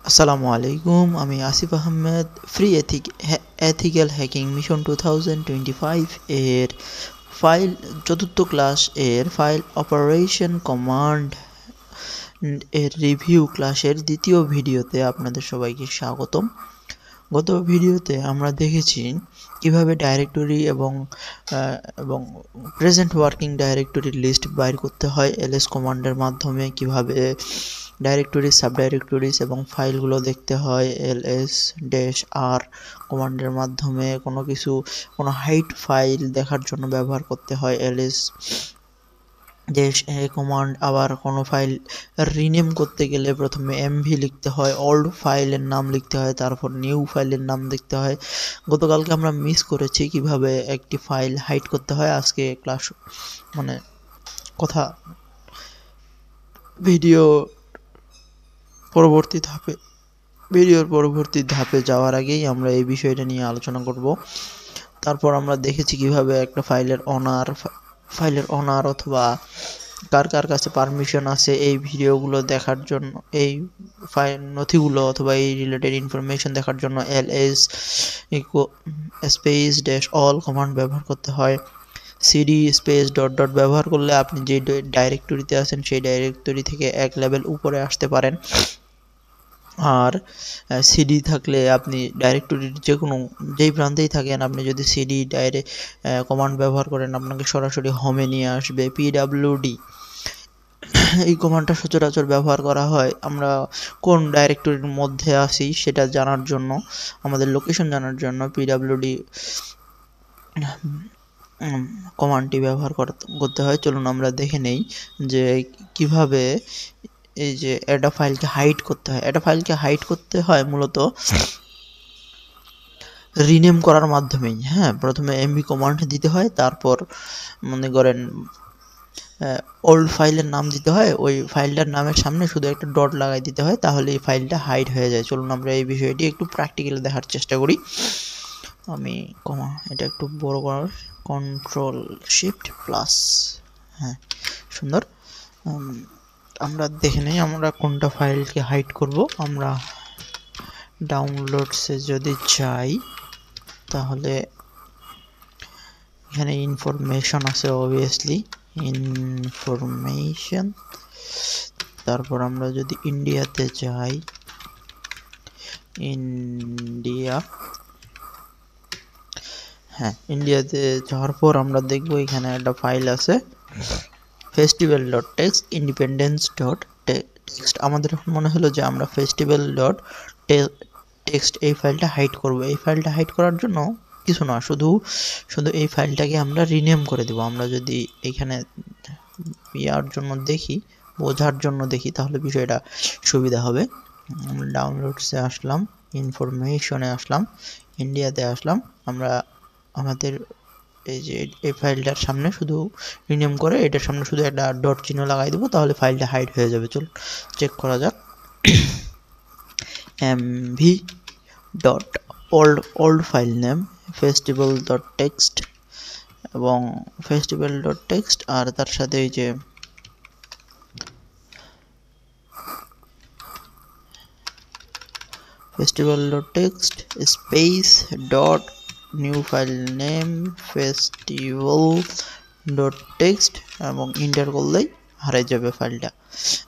আসসালামু আলাইকুম, আমি Asif Ahmed. Free ethical hacking mission 2025 এর ফাইল চতুর্থ ক্লাস এর ফাইল অপারেশন কমান্ড এর রিভিউ ক্লাসের দ্বিতীয় ভিডিওতে আপনাদের সবাইকে স্বাগতম। গত ভিডিওতে আমরা দেখেছি কিভাবে ডাইরেক্টরি এবং প্রেজেন্ট ওয়ার্কিং ডাইরেক্টরির লিস্ট বাইর করতে হয় ls কমান্ডের মাধ্যমে, কিভাবে ডাইরেক্টরিজ, সাবডাইরেক্টরিজ এবং ফাইলগুলো দেখতে হয় ls-r কমান্ডের মাধ্যমে। কোনো হাইড ফাইল দেখার জন্য ব্যবহার করতে হয় ls কমান্ড। আবার কোনো ফাইল রিনেম করতে গেলে প্রথমে mv লিখতে হয়, ওল্ড ফাইলের নাম লিখতে হয়, তারপর নিউ ফাইলের নাম লিখতে হয়। গতকালকে আমরা মিস করেছি কিভাবে একটি ফাইল হাইড করতে হয়। আজকে ক্লাস ভিডিওর পরবর্তী ধাপে যাওয়ার আগেই আমরা এই বিষয়টা নিয়ে আলোচনা করব। তারপর আমরা দেখেছি কিভাবে একটা ফাইলের অনার অথবা কার কাছে পারমিশন আছে এই ভিডিওগুলো দেখার জন্য, এই ফাইল নথিগুলো অথবা এই রিলেটেড ইনফরমেশন দেখার জন্য ls স্পেস -all কমান্ড ব্যবহার করতে হয়। cd স্পেস ডট ডট ব্যবহার করলে আপনি যে ডাইরেক্টরিতে আছেন সেই ডাইরেক্টরি থেকে এক লেভেল উপরে আসতে পারেন। আর সিডি থাকলে আপনি ডাইরেক্টরির যেই প্রান্তেই থাকেন, আপনি যদি সিডি কমান্ড ব্যবহার করেন আপনাকে সরাসরি হোমে নিয়ে আসবে। pwd এই কমান্ডটা সচরাচর ব্যবহার করা হয় আমরা কোন ডাইরেক্টরির মধ্যে আছি সেটা জানার জন্য, আমাদের লোকেশন জানার জন্য pwd কমান্ডটি ব্যবহার করতে হয়। চলুন আমরা দেখে নেই যে কিভাবে এই যে একটা ফাইলকে হাইড করতে হয়। একটা ফাইলকে হাইড করতে হয় মূলত রিনেম করার মাধ্যমেই। প্রথমে mv কমান্ড দিতে হয়, তারপর মনে করেন ওল্ড ফাইলের নাম দিতে হয়, ওই ফাইলটার নামের সামনে শুধু একটা ডট লাগাই দিতে হয়, তাহলে এই ফাইলটা হাইড হয়ে যায়। চলুন আমরা এই বিষয়টি একটু প্র্যাকটিক্যালি দেখার চেষ্টা করি। আমি এটা একটু বড় করার Ctrl+Shift+, সুন্দর। আমরা দেখে নেই আমরা কোনটা ফাইলকে হাইড করব। আমরা ডাউনলোডসে যদি যাই তাহলে এখানে ইনফরমেশন আছে, অবভিয়াসলি ইনফরমেশন। তারপর আমরা যদি ইন্ডিয়াতে যাই, ইন্ডিয়াতে যাওয়ার পর আমরা দেখব এখানে একটা ফাইল আছে festival.txt independence.txt। আমাদের এখন মনে হলো যে আমরা festival.txt এই ফাইলটা হাইড করব। এই ফাইলটা হাইড করার জন্য কিছু না, শুধু এই ফাইলটাকে আমরা রিনেম করে দেব। আমরা যদি এখানে বোঝার জন্য দেখি তাহলে বিষয়টা সুবিধা হবে। আমরা ডাউনলোডসে আসলাম, ইনফরমেশনে আসলাম, ইন্ডিয়াতে আসলাম। আমরা আমাদের এই যে এই ফাইলটার সামনে শুধু রিনেম করে এটার সামনে শুধু একটা ডট চিহ্ন লাগাই দেবো, তাহলে ফাইলটা হাইড হয়ে যাবে। চল চেক করা যাক। mv dot old file name festival.txt এবং festival.txt, আর তার সাথে এই যে festival.txt space dot new file name festival.txt এবং এন্টার করলেই হারিয়ে যাবে ফাইলটা।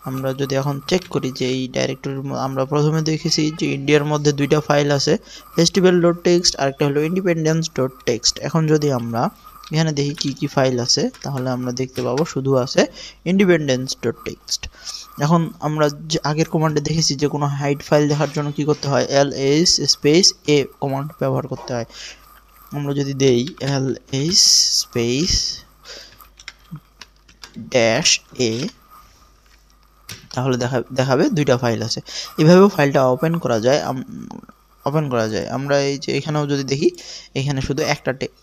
আমরা যদি এখন চেক করি যে এই ডাইরেক্টরি, আমরা প্রথমে দেখেছি যে ইন্ডিয়ার মধ্যে দুইটা ফাইল আছে, festival.txt আর একটা হলো independence.txt। এখন যদি আমরা এখানে দেখি কি ফাইল আছে, তাহলে আমরা দেখতে পাবো শুধু আছে independence.txt। এখন আমরা যে আগের কমান্ডে দেখেছি যে কোনো হাইড ফাইল দেখার জন্য কি করতে হয়, ls স্পেস a কমান্ড ব্যবহার করতে হয়। আমরা যদি দেই ls স্পেস -a, তাহলে দেখাবে দুইটা ফাইল আছে। এভাবেও ফাইলটা ওপেন করা যায়। আমরা এই যে এখানেও যদি দেখি, এখানে শুধু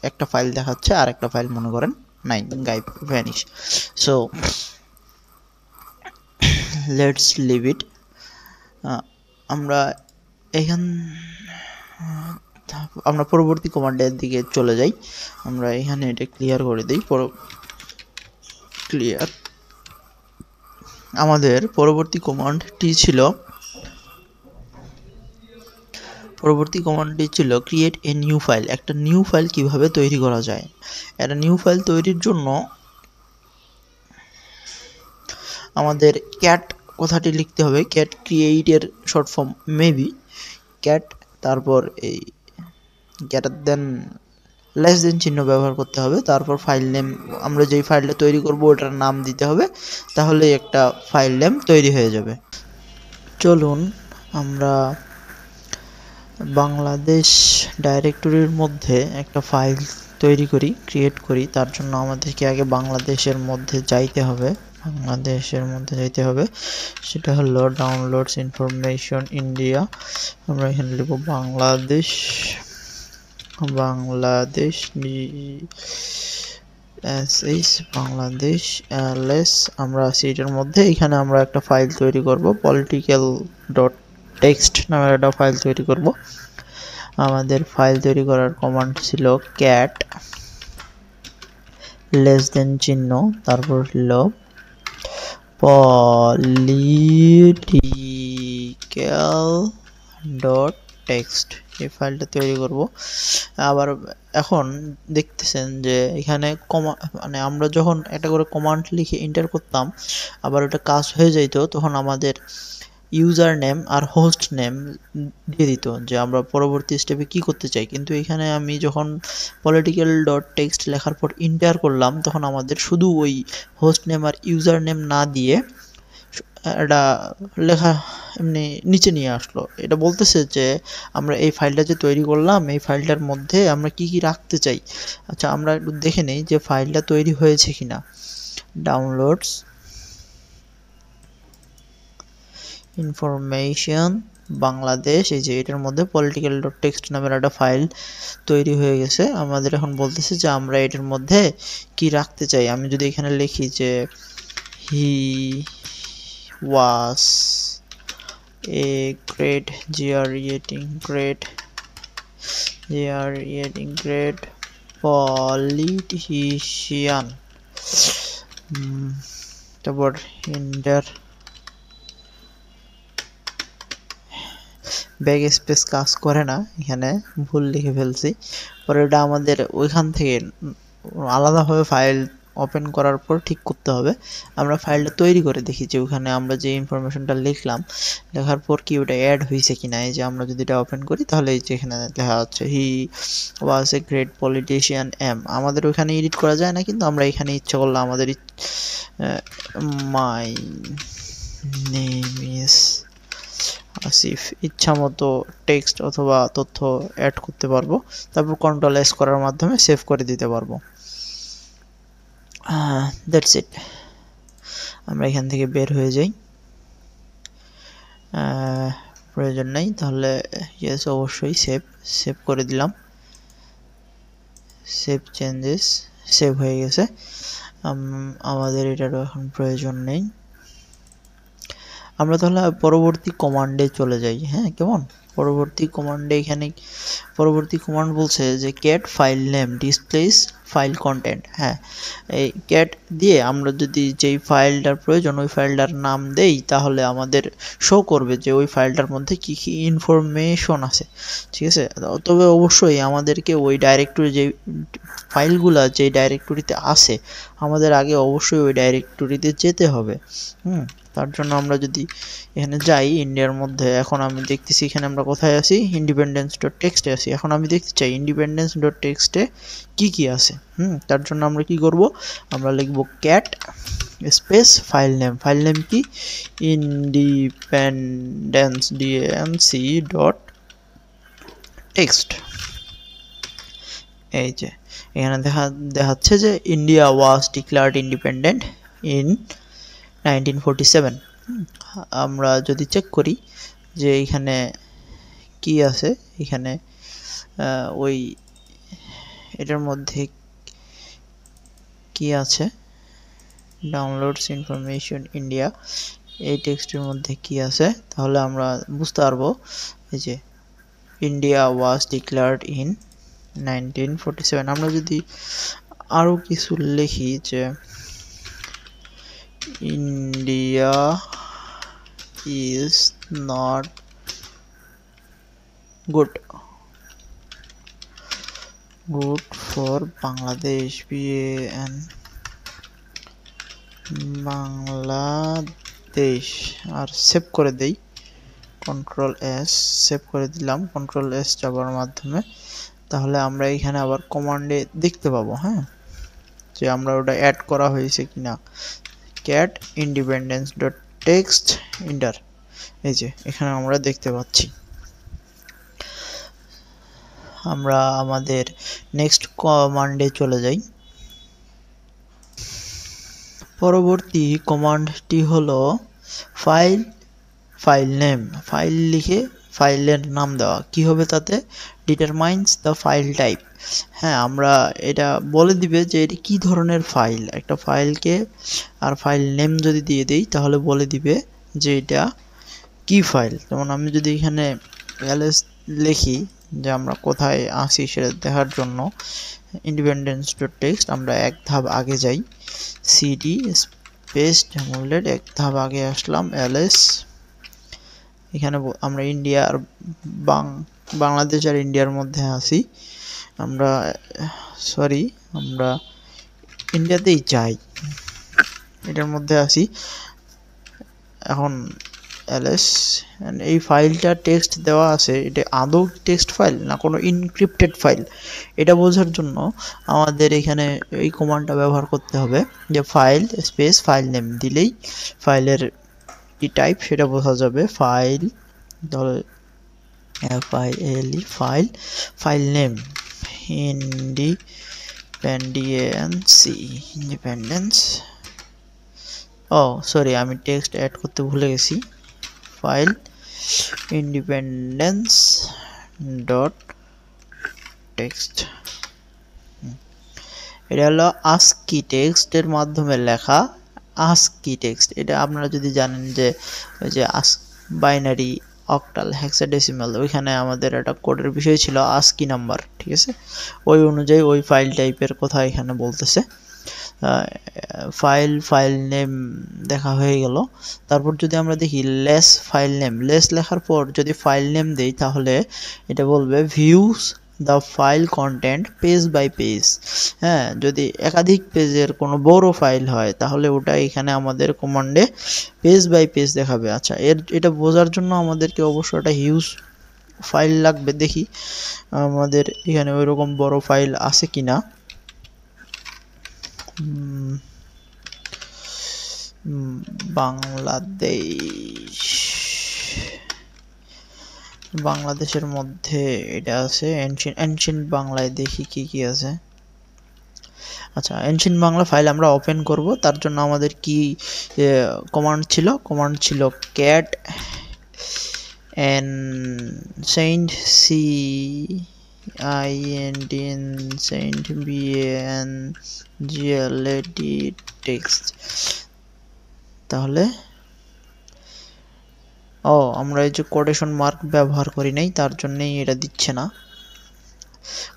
একটা ফাইল দেখাচ্ছে, আর একটা ফাইল মনে করেন নাই, গায়েব, vanish. So let's leave it. আমরা পরবর্তী কমান্ডের দিকে চলে যাই। আমরা এখানে এটা ক্লিয়ার করে দিই। ক্লিয়ার। আমাদের পরবর্তী কমান্ডটি ছিল পরবর্তী কমান্ডটি ছিল ক্রিয়েট এ নিউ ফাইল। একটা নিউ ফাইল কিভাবে তৈরি করা যায়। একটা নিউ ফাইল তৈরির জন্য আমাদের ক্যাট কথাটি লিখতে হবে, ক্যাট ক্রিয়েটের শর্ট ফর্ম মেবি ক্যাট, তারপর এই গ্রেটার দেন লেস দেন চিহ্ন ব্যবহার করতে হবে, তারপর ফাইল নেম, আমরা যেই ফাইলটা তৈরি করব ওটার নাম দিতে হবে, তাহলে একটা ফাইল নেম তৈরি হয়ে যাবে। চলুন আমরা বাংলাদেশ ডাইরেক্টরির মধ্যে একটা ফাইল তৈরি করি, ক্রিয়েট করি। তার জন্য আমাদেরকে আগে বাংলাদেশের মধ্যে যাইতে হবে, সেটা হলো ডাউনলোডস ইনফরমেশন ইন্ডিয়া। আমরা এখানে লিখব বাংলাদেশ বাংলাদেশ ls। আমরা সিটের মধ্যে এখানে আমরা একটা ফাইল তৈরি করব, পলিটিক্যাল ডট টেক্সট নামের একটা ফাইল তৈরি করব। আমাদের ফাইল তৈরি করার কমান্ড ছিল ক্যাট লেস দেন চিহ্ন, তারপর হলো পলিটিক্যাল ডট টেক্সট, এই ফাইলটা তৈরি করব। আবার এখন দেখতেছেন যে এখানে মানে আমরা যখন একটা করে কমান্ড লিখে এন্টার করতাম, আবার ওটা কাজ হয়ে যাইতো, তখন আমাদের ইউজার নেম আর হোস্ট নেম দিয়ে দিত যে আমরা পরবর্তী স্টেপে কি করতে চাই। কিন্তু এখানে আমি যখন পলিটিক্যাল ডট টেক্সট লেখার পর এন্টার করলাম, তখন আমাদের শুধু ওই হোস্ট নেম আর ইউজার নেম না দিয়ে এটা লেখা এমনি নিচে নিয়ে আসলো। এটা বলতেছে যে আমরা এই ফাইলটা যে তৈরি করলাম, এই ফাইলটার মধ্যে আমরা কি কি রাখতে চাই। আচ্ছা, আমরা একটু দেখে নেই যে ফাইলটা তৈরি হয়েছে কিনা। ডাউনলোডস ইনফরমেশন বাংলাদেশ, এই যে এটার মধ্যে পলিটিক্যাল ডট টেক্সট নামের একটা ফাইল তৈরি হয়ে গেছে। আমাদের এখন বলতেছে যে আমরা এটার মধ্যে কি রাখতে চাই। আমি যদি এখানে লিখি যে হি was a great politician, তারপর ইন্টার, ব্যাক স্পেস কাজ করে না, এখানে ভুল লিখে ফেলছি। পরে এটা আমাদের ওইখান থেকে আলাদাভাবে ফাইল ওপেন করার পর ঠিক করতে হবে। আমরা ফাইলটা তৈরি করে দেখি যে ওখানে আমরা যে ইনফরমেশনটা লিখলাম, লেখার পর কি ওটা অ্যাড হয়েছে কিনা। এই যে আমরা যদি এটা ওপেন করি, তাহলে এই যে এখানে লেখা আছে হি ওয়াজ এ গ্রেট পলিটিশিয়ান এম। আমাদের ওখানে এডিট করা যায় না, কিন্তু আমরা এখানে ইচ্ছা করলে আমাদের মাই নেম ইজ আসিফ, ইচ্ছা মতো টেক্সট অথবা তথ্য অ্যাড করতে পারবো। তারপর কন্ট্রোল এস করার মাধ্যমে সেভ করে দিতে পারবো। That's it. আমরা এখান থেকে বের হয়ে যাই, প্রয়োজন নাই। তাহলে ইয়েস, অবশ্যই সেভ করে দিলাম। সেভ চেঞ্জেস, সেভ হয়ে গেছে। আমাদের এটারও এখন প্রয়োজন নেই। আমরা তাহলে পরবর্তী কমান্ডে চলে যাই। হ্যাঁ, কেমন? পরবর্তী কমান্ডে এখানে পরবর্তী কমান্ড বলছে যে cat file name displace file content. হ্যাঁ, এই ক্যাট দিয়ে আমরা যদি যেই ফাইলটার প্রয়োজন ওই ফাইলটার নাম দেই, তাহলে আমাদের শো করবে যে ওই ফাইলটার মধ্যে কি কি ইনফরমেশন আছে। ঠিক আছে, তবে অবশ্যই আমাদেরকে ওই ডাইরেক্টরি যে ফাইলগুলা যে ডাইরেক্টরিতে আছে, আমাদের আগে অবশ্যই ওই ডাইরেক্টরিতে যেতে হবে। তার জন্য আমরা যদি এখানে যাই ইন্ডিয়ার মধ্যে, এখন আমি দেখতেছি এখানে আমরা কোথায় আছি, ইন্ডিপেন্ডেন্স ডট টেক্সটে আছি। এখন আমি দেখতে চাই ইন্ডিপেন্ডেন্স ডট টেক্সটে কি কি আছে। তার জন্য আমরা কি করব, আমরা লিখব ক্যাট স্পেস ফাইল নেম কি, ইন্ডিপেন্ডেন্স ডিএনসি ডট টেক্সট। এই যে এখানে দেখাচ্ছে যে India was declared independent in 1947। আমরা যদি চেক করি যে এখানে কি আছে, এখানে ওই এটার মধ্যে কি আছে, ডাউনলোডস ইনফরমেশন ইন্ডিয়া, এই টেক্সটের মধ্যে কি আছে, তাহলে আমরা বুঝতে পারবো এই যে ইন্ডিয়া ওয়াজ ডিক্লার্ড ইন 1947। আমরা যদি আরো কিছু লিখি যে India is not good for Bangladesh BAN Bangladesh আর সেভ করে দেই কন্ট্রোল এস সেভ করে দিলাম কন্ট্রোল এস চাপার মাধ্যমে তাহলে আমরা এখানে আবার কমান্ডে দেখতে পাবো হ্যাঁ যে আমরা ওটা অ্যাড করা হয়েছে কিনা cat independence.text enter এই যে এখানে আমরা দেখতে পাচ্ছি আমরা আমাদের নেক্সট কমান্ডে চলে যাই পরবর্তী কমান্ডটি হলো ফাইল নেম ফাইল লিখে ফাইলের নাম দেওয়া কি হবে তাতে ডিটারমাইন্স দ্য ফাইল টাইপ হ্যাঁ আমরা এটা বলে দিবে যে এটা কি ধরনের ফাইল একটা ফাইলকে আর ফাইল নেম যদি দিয়ে দেই তাহলে বলে দিবে যে এটা কি ফাইল যেমন আমি যদি এখানে ls লিখি যে আমরা কোথায় আছি সেটা দেখার জন্য independence.text আমরা এক ধাপ আগে যাই cd স্পেস ডেমোলেট এক ধাপ আগে আসলাম ls এখানে আমরা ইন্ডিয়া আর বাংলাদেশ আর ইন্ডিয়ার মধ্যে আছি আমরা সরি আমরা ইন্ডিয়াতেই যাই এটার মধ্যে আছি এখন ls এই ফাইলটা টেক্সট দেওয়া আছে এটা আদৌ টেক্সট ফাইল না কোনো ইনক্রিপ্টেড ফাইল এটা বোঝার জন্য আমাদের এখানে এই কমান্ডটা ব্যবহার করতে হবে যে ফাইল স্পেস ফাইল নেম দিলেই ফাইলের কি টাইপ সেটা বোঝা যাবে ফাইল ধরো ফাইল নেম ইন্ডিপেন্ডেন্স সরি আমি টেক্সট অ্যাড করতে ভুলে গেছি ফাইল independence.text এটা হলো ASCII টেক্সটের মাধ্যমে লেখা ASCII টেক্সট এটা আপনারা যদি জানেন যে ওই যে বাইনারি অক্টাল হেক্সাডেসিমাল ওইখানে আমাদের একটা কোডের বিষয় ছিল ASCII নাম্বার ঠিক আছে ওই অনুযায়ী ওই ফাইল টাইপের কথা এখানে বলতেছে ফাইল নেম দেখা হয়ে গেল তারপর যদি আমরা দেখি লেস ফাইল নেম লেস লেখার পর যদি ফাইল নেম দেই তাহলে এটা বলবে views the file content page by page হ্যাঁ যদি একাধিক পেজের কোনো বড় ফাইল হয় তাহলে ওটা এখানে আমাদের কমান্ডে পেজ বাই পেজ দেখাবে আচ্ছা এটা বোঝার জন্য আমাদেরকে অবশ্যই একটা হিউজ ফাইল লাগবে দেখি আমাদের এখানে ওইরকম বড় ফাইল আছে কিনা বাংলাদেশের মধ্যে এটা আছে এনশিয়েন্ট বাংলায় দেখি কি আছে আচ্ছা এনশিয়েন্ট বাংলা ফাইল আমরা ওপেন করব তার জন্য আমাদের কি কমান্ড ছিল cat ancient bangladesh text তাহলে আমরা এই যে কোটেশন মার্ক ব্যবহার করি নাই তার জন্যই এটা দিচ্ছে না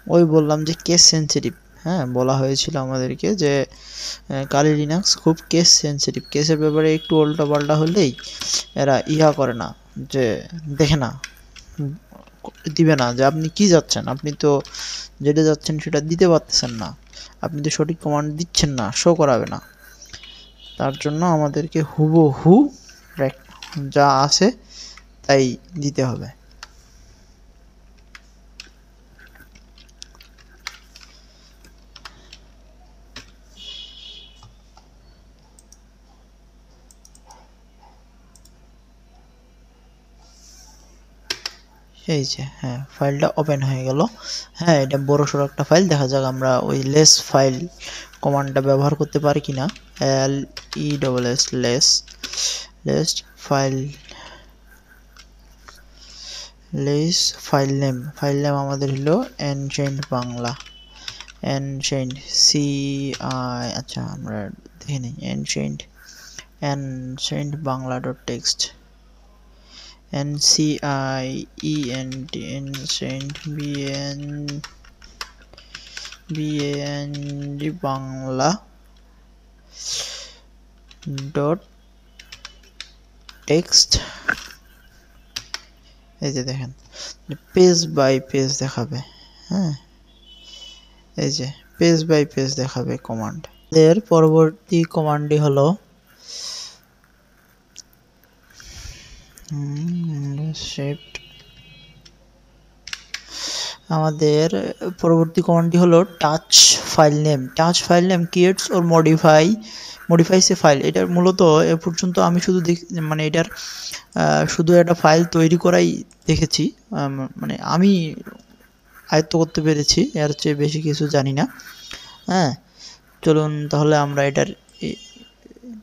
ওই বললাম যে কেস সেনসিটিভ হ্যাঁ বলা হয়েছিল আমাদেরকে যে কালি লিনাক্স খুব কেস সেনসিটিভ কেসের ব্যাপারে একটু উল্টা পাল্টা হলেই এরা করে না যে দেখে না দিবে না যে আপনি কি যাচ্ছেন আপনি তো যেটা যাচ্ছেন সেটা দিতে পারতেছেন না আপনি তো সঠিক কমান্ড দিচ্ছেন না শো করাবে না তার জন্য আমাদেরকে হুবহু যা আছে তাই দিতে হবে এই যে হ্যাঁ ফাইলটা ওপেন হয়ে গেল হ্যাঁ এটা বড়সড় একটা ফাইল দেখা যাক আমরা ওই লেস ফাইল কমান্ডটা ব্যবহার করতে পারি কিনা লেস ফাইল নেম আমাদের হলো এনশিয়েন্ট বাংলা আচ্ছা আমরা দেখে নিই ancient Bangla dot text ancient bangla dot text এই যে দেখেন পেজ বাই পেজ দেখাবে। হ্যাঁ, এই যে পেজ বাই পেজ দেখাবে কমান্ড। এর পরবর্তী কমান্ডটি হলো শিফট। আমাদের পরবর্তী কমান্ডটি হলো touch file name. Touch file name creates or modifies A file. এটার মূলত এ পর্যন্ত আমি শুধু মানে এটার শুধু একটা ফাইল তৈরি করাই দেখেছি, মানে আমি আয়ত্ত করতে পেরেছি, এর চেয়ে বেশি কিছু জানি না। হ্যাঁ, চলুন তাহলে আমরা এটার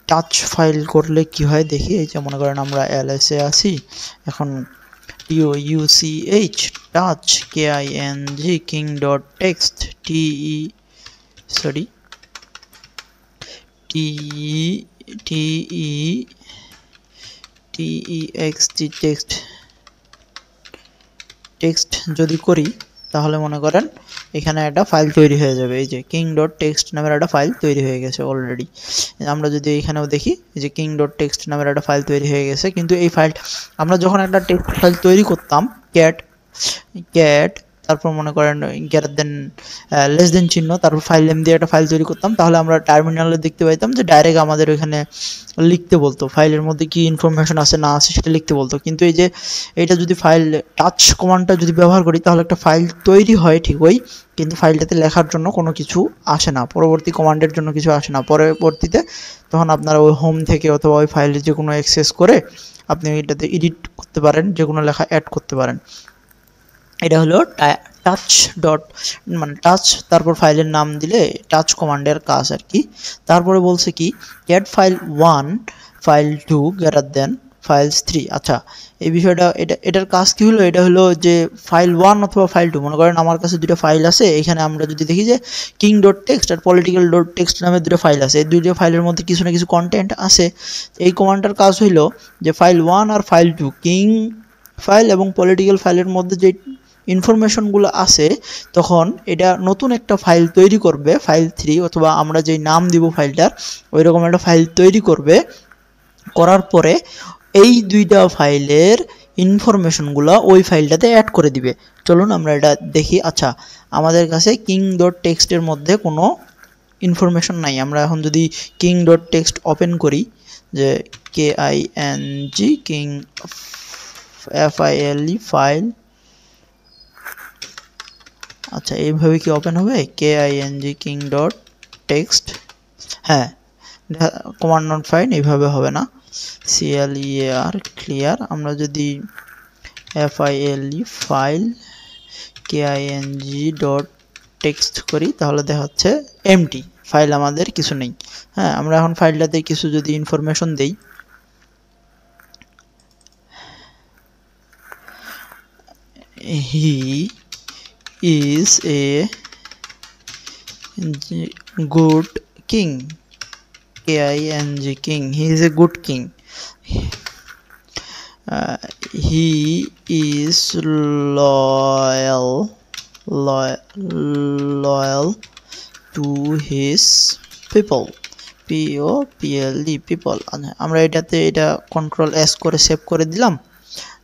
টাচ ফাইল করলে কি হয় দেখি। এই যে মনে করেন আমরা ls এ আছি, এখন touch touch king dot text text যদি করি তাহলে মনে করেন এখানে একটা ফাইল তৈরি হয়ে যাবে। এই যে king.text নামের একটা ফাইল তৈরি হয়ে গেছে অলরেডি। আমরা যদি এখানেও দেখি যে king.text নামের একটা ফাইল তৈরি হয়ে গেছে, কিন্তু এই ফাইল আমরা যখন একটা টেক্সট ফাইল তৈরি করতাম cat তারপর মনে করেন গ্রেটার দেন লেস দেন চিহ্ন তারপর ফাইল নেম দিয়ে একটা ফাইল তৈরি করতাম, তাহলে আমরা টার্মিনালে দেখতে পাইতাম যে ডাইরেক্ট আমাদের ওখানে লিখতে বলতো ফাইলের মধ্যে কি ইনফরমেশন আছে না আছে সেটা লিখতে বলতো। কিন্তু এই যে এটা যদি ফাইল টাচ কমান্ডটা যদি ব্যবহার করি তাহলে একটা ফাইল তৈরি হয় ঠিকই, কিন্তু ফাইলটাতে লেখার জন্য কোনো কিছু আসে না, পরবর্তী কমান্ডের জন্য কিছু আসে না। পরবর্তীতে তখন আপনারা ওই হোম থেকে অথবা ওই ফাইলে যে কোনো অ্যাক্সেস করে আপনি এটাতে এডিট করতে পারেন, যে কোনো লেখা অ্যাড করতে পারেন। এটা হলো টাচ ডট মানে টাচ, তারপর ফাইলের নাম দিলে টাচ কমান্ডের কাজ আর কি। তারপরে বলছে কি add file 1 file 2 greater than files 3। আচ্ছা, এই বিষয়টা এটার কাজ কি হলো, এটা হলো যে ফাইল 1 অথবা ফাইল 2, মনে করেন আমার কাছে দুটো ফাইল আছে, এখানে আমরা যদি দেখি যে king.text আর political.text নামে দুটো ফাইল আছে, এই দুটো ফাইলের মধ্যে কিছু না কিছু কন্টেন্ট আছে। এই কমান্ডটার কাজ হইলো যে ফাইল 1 আর ফাইল 2 কিং ফাইল এবং পলিটিক্যাল ফাইলের মধ্যে যে ইনফরমেশনগুলো আছে তখন এটা নতুন একটা ফাইল তৈরি করবে, ফাইল 3 অথবা আমরা যেই নাম দিব ফাইলটার ওই রকম একটা ফাইল তৈরি করবে। করার পরে এই দুইটা ফাইলের ইনফরমেশনগুলো ওই ফাইলটাতে অ্যাড করে দিবে। চলুন আমরা এটা দেখি। আচ্ছা, আমাদের কাছে king.text এর মধ্যে কোনো ইনফরমেশন নাই। আমরা এখন যদি king.text ওপেন করি, যে king file ফাইল, আচ্ছা এইভাবে কি ওপেন হবে king.text? হ্যাঁ, কমান্ড নট ফাইন এইভাবে হবে না, clear ক্লিয়ার। আমরা যদি file ফাইল king.text করি তাহলে দেখাচ্ছে এমটি ফাইল, আমাদের কিছু নেই। হ্যাঁ, আমরা এখন ফাইলটাতে কিছু যদি ইনফরমেশন দেই, he is a good king, king, he is a good king. He is loyal to his people, people. আমরা এটাতে এটা কন্ট্রোল এস করে সেভ করে দিলাম।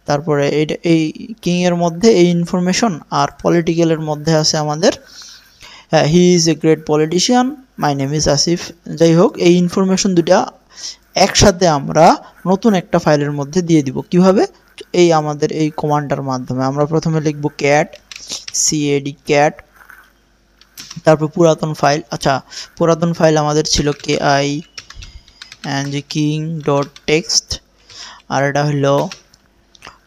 তারপরে এটা এই কিং এর মধ্যে এই ইনফরমেশন, আর পলিটিক্যালের মধ্যে আছে আমাদের হি is a great politician, my name is Asif. যাই হোক, এই ইনফরমেশন দুটা একসাথে আমরা নতুন একটা ফাইলের মধ্যে দিয়ে দিব। কিভাবে? এই আমাদের এই কমান্ডটার মাধ্যমে। আমরা প্রথমে লিখব ক্যাট ক্যাট, তারপর পুরাতন ফাইল। আচ্ছা, পুরাতন ফাইল আমাদের ছিল king.text, আর এটা হলো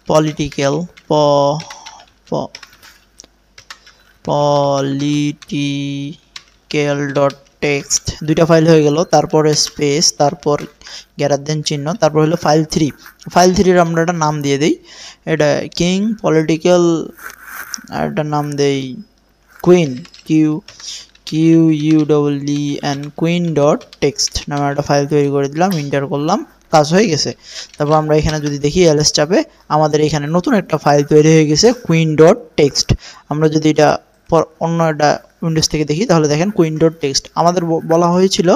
political.text, দুইটা ফাইল হয়ে গেল। তারপরে স্পেস, তারপর গ্রেটার দেন চিহ্ন, তারপর হলো ফাইল 3। ফাইল 3 এর আমরা একটা নাম দিয়ে দেই, এটা কিং পলিটিক্যাল, আর একটা নাম দেই কুইন, QUEEN queen.text নামে একটা ফাইল তৈরি করে দিলাম, এন্টার করলাম, কাজ হয়ে গেছে। তারপর আমরা এখানে যদি দেখি ls চাপে আমাদের এখানে নতুন একটা ফাইল তৈরি হয়ে গেছে queen.text। আমরা যদি এটা অন্য একটা উইন্ডোজ থেকে দেখি তাহলে দেখেন কুইন ডট টেক্সট আমাদের বলা হয়েছিল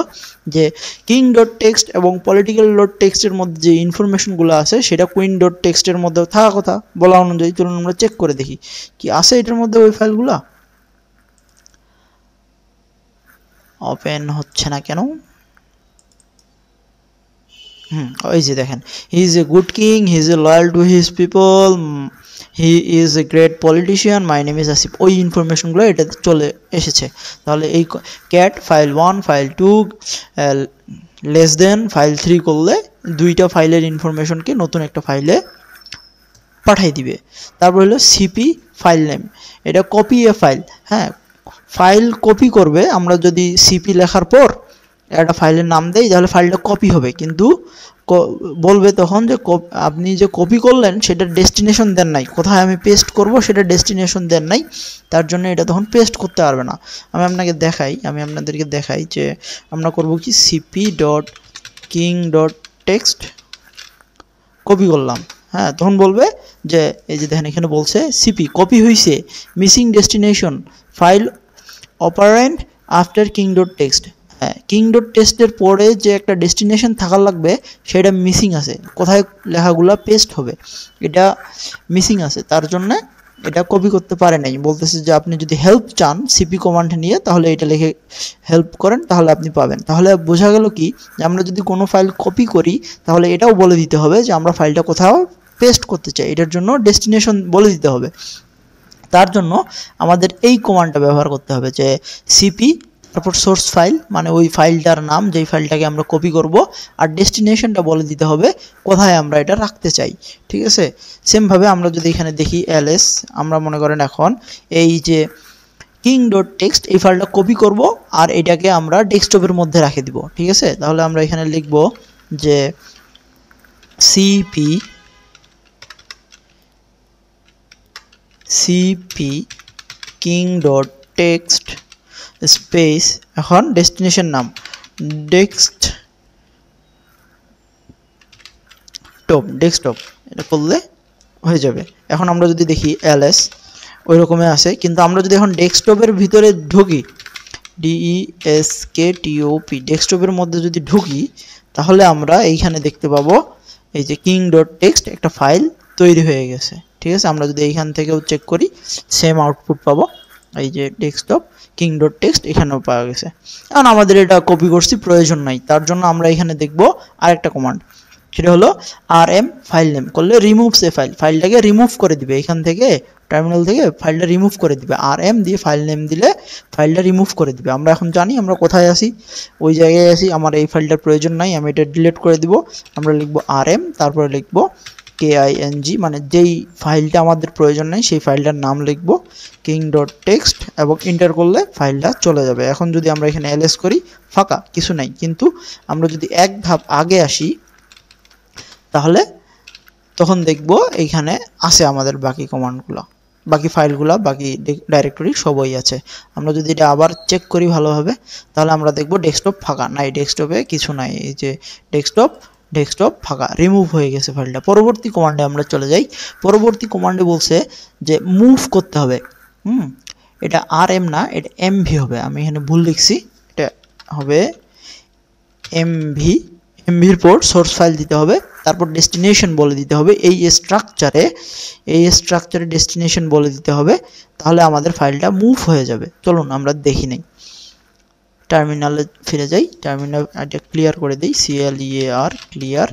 যে কিং ডট টেক্সট এবং পলিটিক্যাল ডট টেক্সটের মধ্যে যে ইনফরমেশনগুলো আছে সেটা কুইন ডট টেক্সটের মধ্যে থাকা কথা বলা অনুযায়ী। চলুন আমরা চেক করে দেখি কি আছে এটার মধ্যে ওই ফাইলগুলো। ওপেন হচ্ছে না কেন? ওই যে দেখেন, he is a good king, he is a loyal to his people, he is a great politician, my name is Asif, ওই ইনফরমেশনগুলো এটাতে চলে এসেছে। তাহলে এই cat file 1 file 2 less than file 3 করলে দুইটা ফাইলের ইনফরমেশনকে নতুন একটা ফাইলে পাঠাই দিবে। তারপর হলো সিপি ফাইল নেম, এটা কপি এ ফাইল। হ্যাঁ, ফাইল কপি করবে। আমরা যদি সিপি লেখার পর একটা ফাইলের নাম দেই তাহলে ফাইলটা কপি হবে, কিন্তু বলবে তখন যে আপনি যে কপি করলেন সেটা ডেস্টিনেশন দেন নাই, কোথায় আমি পেস্ট করব সেটা ডেস্টিনেশন দেন নাই, তার জন্য এটা তখন পেস্ট করতে পারবে না। আমি আপনাদেরকে দেখাই যে আমরা করব কি CP dot king dot text copy করলাম। হ্যাঁ, তখন বলবে যে এই যে দেখেন এখানে বলছে সিপি কপি হয়েছে, missing destination file operant after king dot text. হ্যাঁ, কিং ডট টেক্সটের পরে যে একটা ডেস্টিনেশন থাকার লাগবে সেটা মিসিং আছে, কোথায় লেখাগুলো পেস্ট হবে এটা মিসিং আছে, তার জন্য এটা কপি করতে পারে নাই। বলতেছে যে আপনি যদি হেল্প চান সিপি কমান্ড নিয়ে তাহলে এটা লিখে হেল্প করেন তাহলে আপনি পাবেন। তাহলে বোঝা গেল কি যে আমরা যদি কোনো ফাইল কপি করি তাহলে এটাও বলে দিতে হবে যে আমরা ফাইলটা কোথাও পেস্ট করতে চাই, এটার জন্য ডেস্টিনেশন বলে দিতে হবে। তার জন্য আমাদের এই কমান্ডটা ব্যবহার করতে হবে যে সিপি তারপর সোর্স ফাইল, মানে ওই ফাইলটার নাম যেই ফাইলটাকে আমরা কপি করব, আর ডেস্টিনেশনটা বলে দিতে হবে কোথায় আমরা এটা রাখতে চাই। ঠিক আছে, সেমভাবে আমরা যদি এখানে দেখি এলএস, আমরা মনে করেন এখন এই যে কিং ডট টেক্সট এই ফাইলটা কপি করব আর এটাকে আমরা ডেস্কটপের মধ্যে রেখে দিব। ঠিক আছে, তাহলে আমরা এখানে লিখব যে CP king dot text space, এখন ডেস্টিনেশন নাম ডেস্কটপ এটা করলে হয়ে যাবে। এখন আমরা যদি দেখি এলএস ওই রকমই আছে, কিন্তু আমরা যদি এখন ডেস্কটপের ভিতরে ঢুকি DESKTOP ডেস্কটপের মধ্যে যদি ঢুকি তাহলে আমরা এইখানে দেখতে পাবো এই যে কিং ডট টেক্সট একটা ফাইল তৈরি হয়ে গেছে। ঠিক আছে, আমরা যদি এইখান থেকেও চেক করি সেম আউটপুট পাবো, এই যে ডেস্কটপ কিং ডট টেক্সট এখানেও পাওয়া গেছে। এখন আমাদের এটা কপি করছি প্রয়োজন নাই, তার জন্য আমরা এখানে দেখব আরেকটা কমান্ড, সেটা হলো RM ফাইল নেম করলে রিমুভস এ ফাইল, ফাইলটাকে রিমুভ করে দিবে এখান থেকে টার্মিনাল থেকে ফাইলটা রিমুভ করে দিবে। RM দিয়ে ফাইল নেম দিলে ফাইলটা রিমুভ করে দিবে। আমরা এখন জানি আমরা কোথায় আছি, ওই জায়গায় আছি, আমার এই ফাইলটার প্রয়োজন নাই, আমি এটা ডিলিট করে দিব। আমরা লিখব RM তারপরে লিখব KING, মানে যেই ফাইলটা আমাদের প্রয়োজন নেই সেই ফাইলটার নাম লিখব কিং ডট টেক্সট এবং এন্টার করলে ফাইলটা চলে যাবে। এখন যদি আমরা এখানে এলএস করি ফাঁকা কিছু নাই, কিন্তু আমরা যদি এক ধাপ আগে আসি তাহলে তখন দেখব এইখানে আছে আমাদের বাকি কমান্ডগুলো, বাকি ফাইলগুলো, বাকি ডাইরেক্টরি সবই আছে। আমরা যদি এটা আবার চেক করি ভালোভাবে তাহলে আমরা দেখব ডেস্কটপ ফাঁকা নাই, ডেস্কটপে কিছু নাই, এই যে ডেস্কটপ ফাঁকা, রিমুভ হয়ে গেছে ফাইলটা। পরবর্তী কমান্ডে আমরা চলে যাই। পরবর্তী কমান্ডে বলছে যে মুভ করতে হবে। এটা RM না, এটা MV হবে, আমি এখানে ভুল লিখছি, এটা হবে MVর পর সোর্স ফাইল দিতে হবে, তারপর ডেস্টিনেশন বলে দিতে হবে এই স্ট্রাকচারে ডেস্টিনেশন বলে দিতে হবে, তাহলে আমাদের ফাইলটা মুভ হয়ে যাবে। চলুন আমরা দেখি নেই, টার্মিনালে ফিরে যাই, টার্মিনাল এটা ক্লিয়ার করে দিই, CLEAR ক্লিয়ার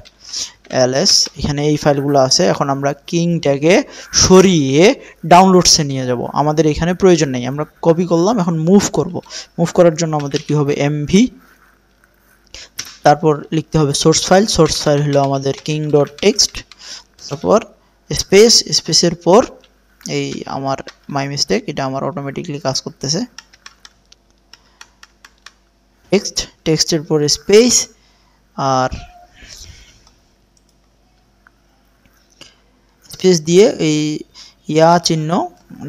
ls, এখানে এই ফাইলগুলো আছে। এখন আমরা কিংটাকে সরিয়ে ডাউনলোডসে নিয়ে যাব, আমাদের এখানে প্রয়োজন নেই, আমরা কপি করলাম, এখন মুভ করব। মুভ করার জন্য আমাদের কি হবে MV, তারপর লিখতে হবে সোর্স ফাইল হলো আমাদের কিং ডট টেক্সট, তারপর স্পেসের পর এই আমার মাই মিস্টেক, এটা আমার অটোমেটিকলি কাজ করতেছে, টেক্সটের পর স্পেস আর স্পেস দিয়ে এই চিহ্ন,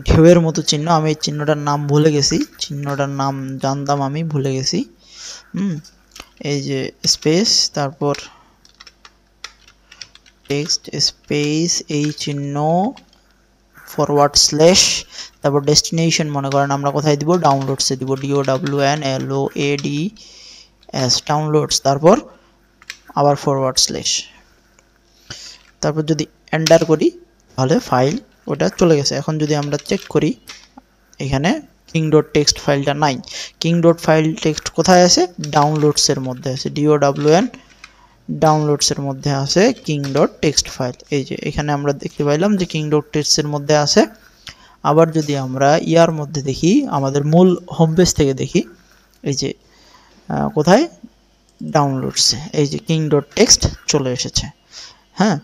ঢেউয়ের মতো চিহ্ন, আমি এই চিহ্নটার নাম ভুলে গেছি, চিহ্নটার নাম জানতাম আমি ভুলে গেছি। এই যে স্পেস তারপর টেক্সট স্পেস এই চিহ্ন ফরওয়ার্ড স্ল্যাশ তারপর ডেস্টিনেশন মনে করেন আমরা কোথায় দিব ডাউনলোডসে দিব DOWNLOADS ডাউনলোডস তারপর আবার ফরওয়ার্ড স্ল্যাশ তারপর যদি এন্টার করি তাহলে ফাইল ওটা চলে গেছে। এখন যদি আমরা চেক করি এখানে king.txt ফাইলটা নাই। king.txt কোথায় আছে ডাউনলোডসের মধ্যে আছে DOWN ডাউনলোডসের মধ্যে আছে king.txt ফাইল। এই যে এখানে আমরা দেখতে পাইলাম যে king.txt এর মধ্যে আছে। আবার যদি আমরা ইয়ার মধ্যে দেখি আমাদের মূল হোম পেজ থেকে দেখি এই যে কোথায় ডাউনলোডসে এই যে king.txt চলে এসেছে। হ্যাঁ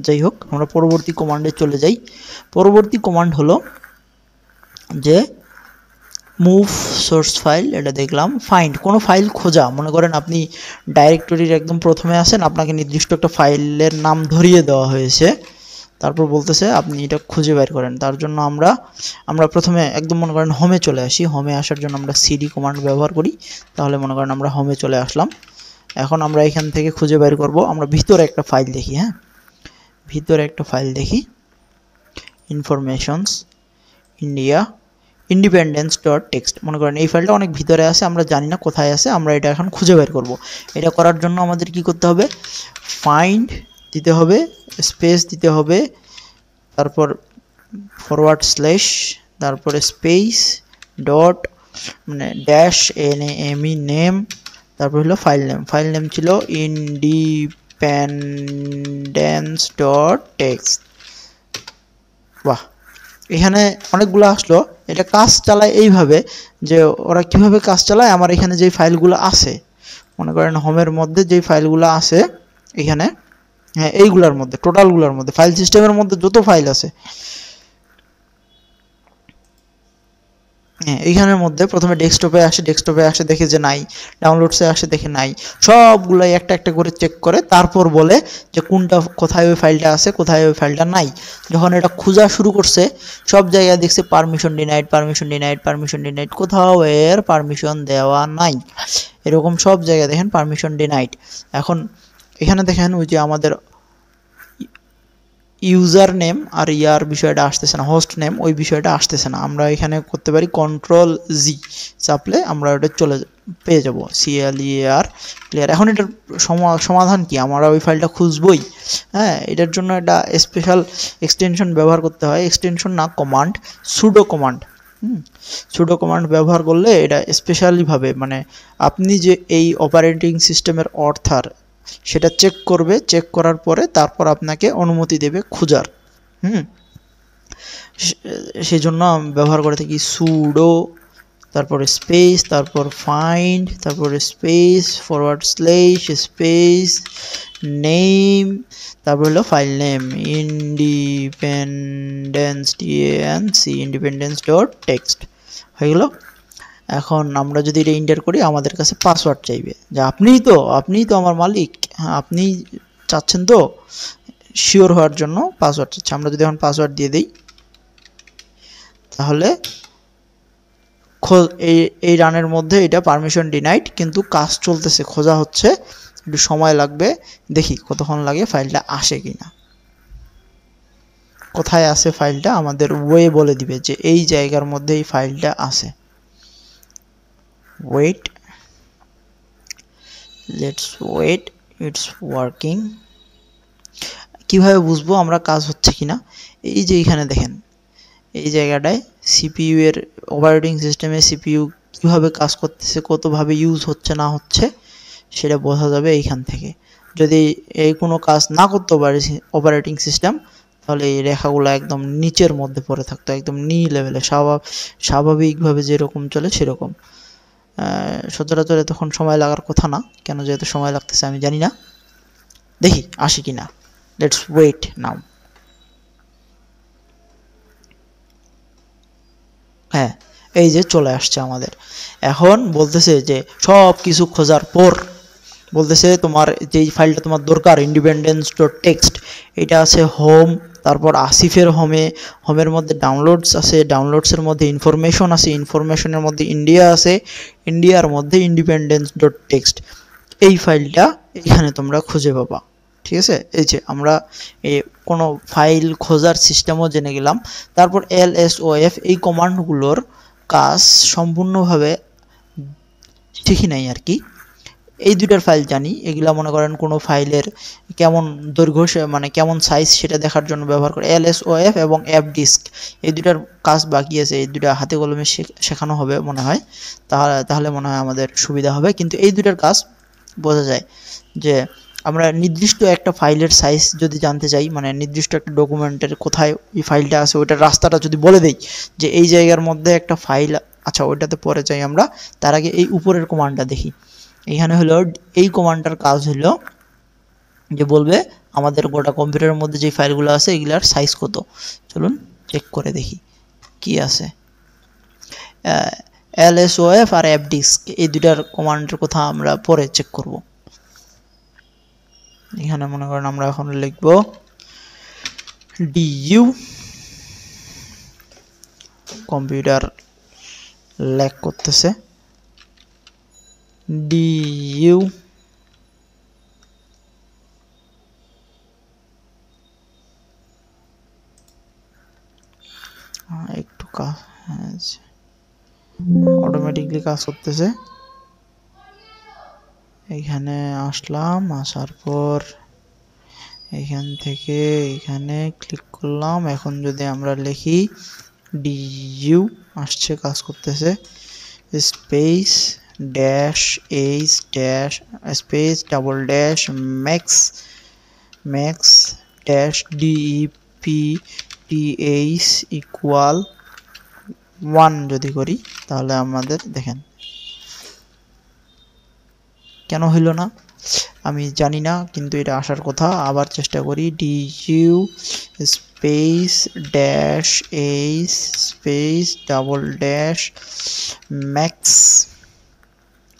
যাই হোক আমরা পরবর্তী কমান্ডে চলে যাই। পরবর্তী কমান্ড হলো যে মুভ সোর্স ফাইল, এটা দেখলাম। ফাইন্ড কোনো ফাইল খোঁজা, মনে করেন আপনি ডাইরেক্টরির একদম প্রথমে আছেন, আপনাকে নির্দিষ্ট একটা ফাইলের নাম ধরিয়ে দেওয়া হয়েছে, তারপর বলতেছে আপনি এটা খুঁজে বের করেন। তার জন্য আমরা প্রথমে একদম মনে করেন হোমে চলে আসি। হোমে আসার জন্য আমরা সিডি কমান্ড ব্যবহার করি, তাহলে মনে করেন আমরা হোমে চলে আসলাম। এখন আমরা এখান থেকে খুঁজে বের করব। আমরা ভিতরে একটা ফাইল দেখি, হ্যাঁ ভিতরে একটা ফাইল দেখি, ইনফরমেশনস ইন্ডিয়া independence.txt মনে করেন এই ফাইলটা অনেক ভিতরে আছে, আমরা জানি না কোথায় আছে, আমরা এটা এখন খুঁজে বের করব। এটা করার জন্য আমাদের কি করতে হবে, ফাইন্ড দিতে হবে, স্পেস দিতে হবে, তারপর ফরওয়ার্ড স্ল্যাশ, তারপরে স্পেস ডট মানে ড্যাশ NAME নেম, তারপর হলো ফাইল নেম। ফাইল নেম ছিল independence.txt। বাহ, এখানে অনেকগুলো আসলো। এটা কাজ চালায় এইভাবে যে ওরা কিভাবে কাজ চালায়, আমার এখানে যেই ফাইলগুলো আছে মনে করেন হোমের মধ্যে যেই ফাইলগুলো আছে এখানে, হ্যাঁ এইগুলোর মধ্যে টোটালগুলোর মধ্যে ফাইল সিস্টেমের মধ্যে যত ফাইল আছে হ্যাঁ এইখানের মধ্যে প্রথমে ডেস্কটপে আসে দেখে যে নাই, ডাউনলোডসে আসে দেখে নাই, সবগুলাই একটা একটা করে চেক করে তারপর বলে যে কোনটা কোথায় ওই ফাইলটা আছে কোথায় ওই ফাইলটা নাই। যখন এটা খোঁজা শুরু করছে সব জায়গায় দেখছে পারমিশন ডিনাইড, কোথাও এর পারমিশন দেওয়া নাই, এরকম সব জায়গায় দেখেন পারমিশন ডিনাইড। এখন এখানে দেখেন ওই যে আমাদের ইউজার নেম আর ইয়ার বিষয়টা আসতেছে না, হোস্ট নেম ওই বিষয়টা আসতেছে না। আমরা এখানে করতে পারি Ctrl+G চাপলে আমরা ওটা পেয়ে যাব CLEAR ক্লিয়ার। এখন এটার সমাধান কি, আমরা ওই ফাইলটা খুঁজবই, হ্যাঁ এটার জন্য একটা স্পেশাল এক্সটেনশন ব্যবহার করতে হয়, এক্সটেনশন না command, pseudo command. Pseudo command ব্যবহার করলে এটা স্পেশালিভাবে মানে আপনি যে এই অপারেটিং সিস্টেমের অর্থার সেটা চেক করবে, চেক করার পরে তারপর আপনাকে অনুমতি দেবে খোঁজার। সেই জন্য ব্যবহার করে থাকি সুডো, তারপরে স্পেস, তারপর ফাইন্ড, তারপরে space forward slash space name, তারপর হলো ফাইল নেম independence.txt হয়ে গেল। এখন আমরা যদি এটা এন্টার করি আমাদের কাছে পাসওয়ার্ড চাইবে, যে আপনিই তো আমার মালিক, হ্যাঁ আপনি চাচ্ছেন তো, শিওর হওয়ার জন্য পাসওয়ার্ড চাচ্ছে। আমরা যদি এখন পাসওয়ার্ড দিয়ে দিই তাহলে এই রানের মধ্যে এটা পারমিশন ডিনাইড, কিন্তু কাজ চলতেছে, খোঁজা হচ্ছে, একটু সময় লাগবে, দেখি কতক্ষণ লাগে ফাইলটা আসে কিনা। কোথায় আছে ফাইলটা আমাদের ওয়ে বলে দিবে যে এই জায়গার মধ্যে এই ফাইলটা আছে। wait, let's wait, it's working। কিভাবে বুঝবো আমরা কাজ হচ্ছে কিনা, এই যে এখানে দেখেন এই জায়গাটায় CPU এর অপারেটিং সিস্টেমে CPU কিভাবে কাজ করতেছে, কতভাবে ইউজ হচ্ছে না হচ্ছে সেটা বোঝা যাবে এইখান থেকে। যদি এই কোনো কাজ না করতে পারে অপারেটিং সিস্টেম তাহলে এই রেখাগুলো একদম নিচের মধ্যে পড়ে থাকতো, একদম নি লেভেলে, স্বাভাবিকভাবে যেরকম চলে সেরকম। সচরাচর তখন সময় লাগার কথা না, কেন যেহেতু সময় লাগতেছে আমি জানি না, দেখি আসে কিনা। লেটস ওয়েট নাও। হ্যাঁ এই যে চলে আসছে আমাদের। এখন বলতেছে যে সব কিছু খোঁজার পর বলতেছে তোমার যেই ফাইলটা তোমার দরকার independence.txt এটা আছে হোম, তারপর আসিফের হোমের মধ্যে ডাউনলোডস আছে, ডাউনলোডসের মধ্যে ইনফরমেশন আছে, ইনফরমেশনের মধ্যে ইন্ডিয়া আছে, ইন্ডিয়ার মধ্যে independence.txt এই ফাইলটা এখানে তোমরা খুঁজে পাবা, ঠিক আছে, এই যে আমরা কোনো ফাইল খোঁজার সিস্টেমও জেনে গেলাম। তারপর lsof এই কমান্ডগুলোর কাজ সম্পূর্ণভাবে ঠিকই নাই আর কি। এই দুইটার ফাইল জানি, এগুলা মনে করেন কোনো ফাইলের কেমন দৈর্ঘ্য মানে কেমন সাইজ সেটা দেখার জন্য ব্যবহার করে। lsof এবং fdisk এই দুইটার কাজ বাকি আছে, এই দুইটা হাতে কলমে শেখানো হবে মনে হয়, তাহলে মনে হয় আমাদের সুবিধা হবে। কিন্তু এই দুইটার কাজ বোঝা যায় যে আমরা নির্দিষ্ট একটা ফাইলের সাইজ যদি জানতে চাই, মানে নির্দিষ্ট একটা ডকুমেন্টের কোথায় এই ফাইলটা আছে ওইটার রাস্তাটা যদি বলে দেই যে এই জায়গার মধ্যে একটা ফাইল, আচ্ছা ওইটাতে পরে চাই আমরা, তার আগে এই উপরের কমান্ডটা দেখি। এখানে হলো এই কমান্ডটার কাজ হলো যে বলবে আমাদের গোটা কম্পিউটারের মধ্যে যে ফাইলগুলো আছে এগুলার সাইজ কত। চলুন চেক করে দেখি কি আছে। lsof আর fdisk এই দুটার কমান্ডের কথা আমরা পরে চেক করব। এখানে মনে করেন আমরা এখন লিখব du, কম্পিউটার ল্যাগ করতেছে, du একটু কাজ অটোমেটিকলি কাজ করতেছে। এখানে আসলাম, আসার পর এখান থেকে এখানে ক্লিক করলাম। এখন যদি আমরা লিখি du, আসছে, কাজ করতেছে, space dash H dash space double dash max dash depth equal 1 যদি করি তাহলে আমাদের দেখেন কেন হইল না আমি জানি না, কিন্তু এটা আসার কথা। আবার চেষ্টা করি, du space dash H space double dash max,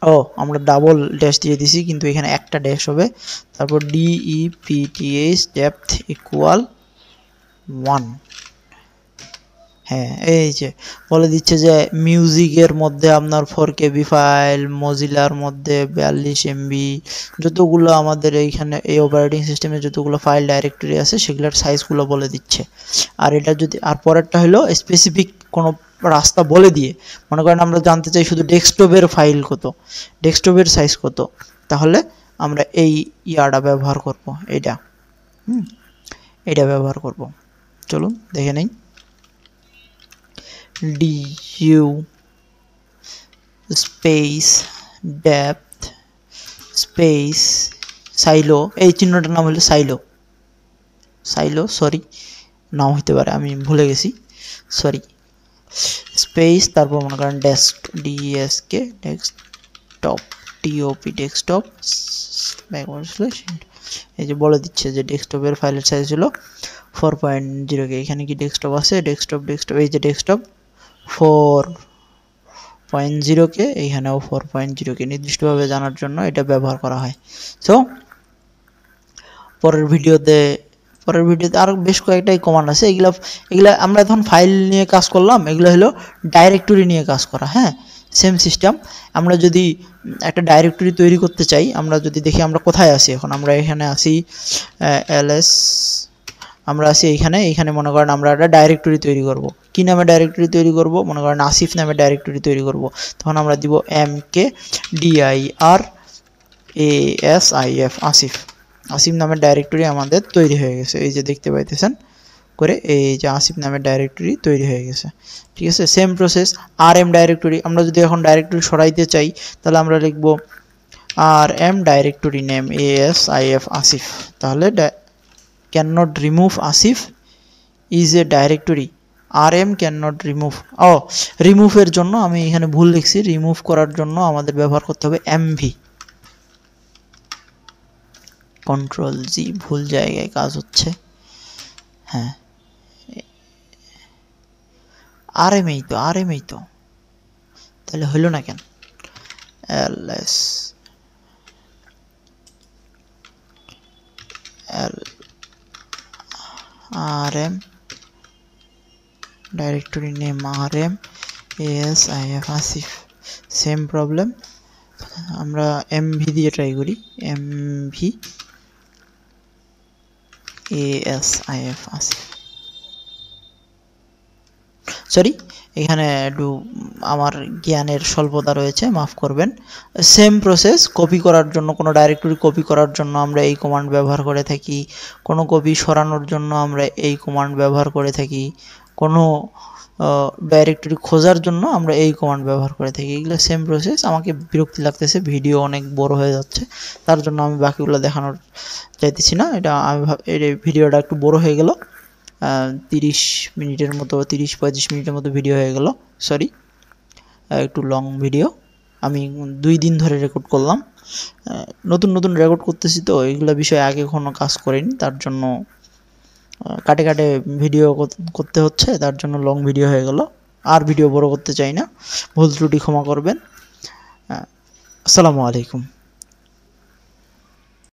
ও আমরা ডাবল ড্যাশ দিয়ে দিছি কিন্তু এখানে একটা ড্যাশ হবে, তারপর depth ডেপথ ইকুয়াল 1। হ্যাঁ, এই যে বলে দিচ্ছে যে মিউজিকের মধ্যে আপনার 4KB ফাইল, মজিলার মধ্যে 42 MB, যতগুলো আমাদের এইখানে এই অপারেটিং সিস্টেমে যতগুলো ফাইল ডাইরেক্টরি আছে সেগুলোর সাইজগুলো বলে দিচ্ছে। আর এটা যদি আর পরেরটা হলো স্পেসিফিক কোনো রাস্তা বলে দিয়ে, মনে করেন আমরা জানতে চাই শুধু ডেস্কটপের ফাইল কত, ডেস্কটপের সাইজ কত, তাহলে আমরা এই ইয়াটা ব্যবহার করব, এটা ব্যবহার করব। চলুন দেখে নেই, du space depth space silo, এই চিহ্নটার নাম হলো সাইলো, সরি নাও হতে পারে, আমি ভুলে গেছি, সরি, স্পেস তারপর মনে করেন desk ডেস্কটপ ডেস্কটপ এই যে বলে দিচ্ছে যে ডেস্কটপের ফাইলের সাইজ হলো 4.0K। এখানে কি ডেস্কটপ আছে, ডেস্কটপ এই যে ডেস্কটপ 4.0K, এইখানেও 4.0K, নির্দিষ্টভাবে জানার জন্য এটা ব্যবহার করা হয়। সো পরের ভিডিওতে আরো বেশ কয়েকটাই কমান্ড আছে, এগুলা আমরা এখন ফাইল নিয়ে কাজ করলাম, এগুলো হলো ডাইরেক্টরি নিয়ে কাজ করা। হ্যাঁ, সেম সিস্টেম। আমরা যদি একটা ডাইরেক্টরি তৈরি করতে চাই, আমরা যদি দেখি আমরা কোথায় আছি এখন, আমরা এখানে আছি ls, আমরা আছি এইখানে মনে করেন আমরা একটা ডাইরেক্টরি তৈরি করব। কি নামে ডাইরেক্টরি তৈরি করব, মনে করেন আসিফ নামে ডাইরেক্টরি তৈরি করব। তখন আমরা দিব mkdir আসিফ, আসিফ নামের ডাইরেক্টরি আমাদের তৈরি হয়ে গেছে। এই যে দেখতে পাইতেছেন করে, এই যে আসিফ নামের ডাইরেক্টরি তৈরি হয়ে গেছে। ঠিক আছে, সেম প্রসেস rm ডাইরেক্টরি। আমরা যদি এখন ডাইরেক্টরি সরাইতে চাই তাহলে আমরা লিখব rm directory name asif Asif, তাহলে cannot remove asif is a directory, rm cannot remove, remove এর জন্য আমি এখানে ভুল লিখছি, রিমুভ করার জন্য আমাদের ব্যবহার করতে হবে mv, কন্ট্রোল জি, ভুল জায়গায় কাজ হচ্ছে। হ্যাঁ, rm এই তো, তাহলে হলো না কেন, ls rm directory name rm asif asif, same problem. আমরা mv দিয়ে ট্রাই করি, mv ASIF আসিফ, সরি এখানে একটু আমার জ্ঞানের স্বল্পতা রয়েছে, মাফ করবেন। সেম প্রসেস, কপি করার জন্য, কোনো ডাইরেক্টরি কপি করার জন্য আমরা এই কমান্ড ব্যবহার করে থাকি, কোনো কপি সরানোর জন্য আমরা এই কমান্ড ব্যবহার করে থাকি, কোনো ডাইরেক্টরি খোঁজার জন্য আমরা এই কমান্ড ব্যবহার করে থাকি। এগুলো সেম প্রসেস। আমাকে বিরক্তি লাগতেছে, ভিডিও অনেক বড় হয়ে যাচ্ছে, তার জন্য আমি বাকিগুলো দেখানোর চাইতেছি না। এটা আমি এই ভিডিওটা একটু বড় হয়ে গেল, 30 মিনিটের মতো, 30-35 মিনিটের মতো ভিডিও হয়ে গেল, সরি একটু লং ভিডিও। আমি 2 দিন ধরে রেকর্ড করলাম, নতুন নতুন রেকর্ড করতেছি তো এইগুলো বিষয়ে আগে কোনো কাজ করিনি, তার জন্য কাটে কাটে ভিডিও করতে হচ্ছে, তার জন্য লং ভিডিও হয়ে গেল। আর ভিডিও বড় করতে চাই না, ভুল ত্রুটি ক্ষমা করবেন। আসসালামু আলাইকুম।